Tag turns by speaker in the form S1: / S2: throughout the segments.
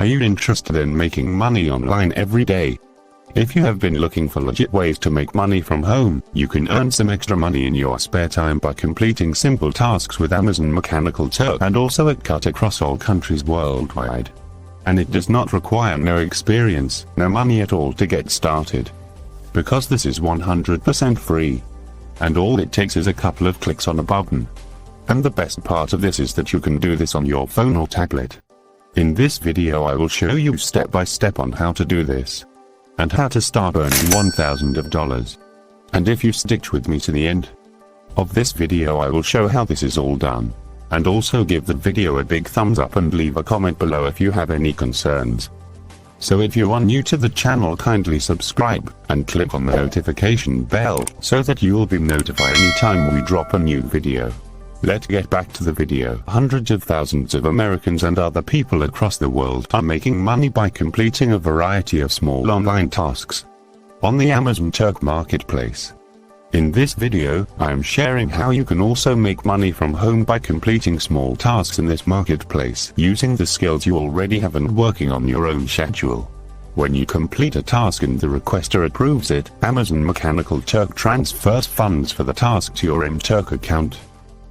S1: Are you interested in making money online every day? If you have been looking for legit ways to make money from home, you can earn some extra money in your spare time by completing simple tasks with Amazon Mechanical Turk, and also it cut across all countries worldwide. And it does not require no experience, no money at all to get started. Because this is 100% free. And all it takes is a couple of clicks on a button. And the best part of this is that you can do this on your phone or tablet. In this video I will show you step by step on how to do this. And how to start earning $1,000. And if you stick with me to the end of this video, I will show how this is all done. And also give the video a big thumbs up and leave a comment below if you have any concerns. So if you are new to the channel, kindly subscribe and click on the notification bell so that you will be notified anytime we drop a new video. Let's get back to the video. Hundreds of thousands of Americans and other people across the world are making money by completing a variety of small online tasks on the Amazon Turk marketplace. In this video, I am sharing how you can also make money from home by completing small tasks in this marketplace using the skills you already have and working on your own schedule. When you complete a task and the requester approves it, Amazon Mechanical Turk transfers funds for the task to your Turk account.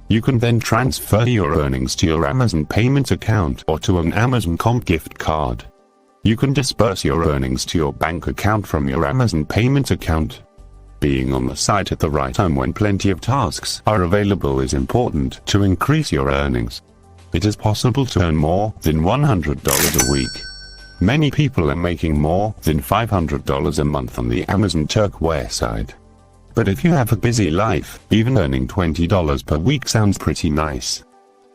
S1: You can then transfer your earnings to your Amazon Payments account or to an Amazon Comp gift card. You can disperse your earnings to your bank account from your Amazon Payments account. Being on the site at the right time when plenty of tasks are available is important to increase your earnings. It is possible to earn more than $100 a week. Many people are making more than $500 a month on the Amazon Turk website. But if you have a busy life, even earning $20 per week sounds pretty nice.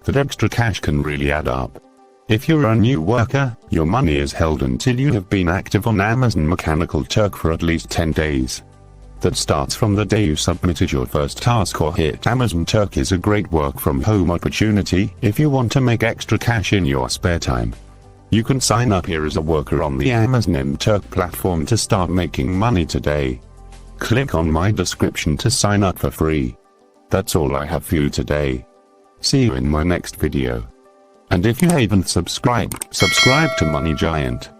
S1: That extra cash can really add up. If you're a new worker, your money is held until you have been active on Amazon Mechanical Turk for at least 10 days. That starts from the day you submitted your first task or hit. Amazon Turk is a great work from home opportunity if you want to make extra cash in your spare time. You can sign up here as a worker on the Amazon Turk platform to start making money today. Click on my description to sign up for free. That's all I have for you today. See you in my next video. And if you haven't subscribed to Money Giant.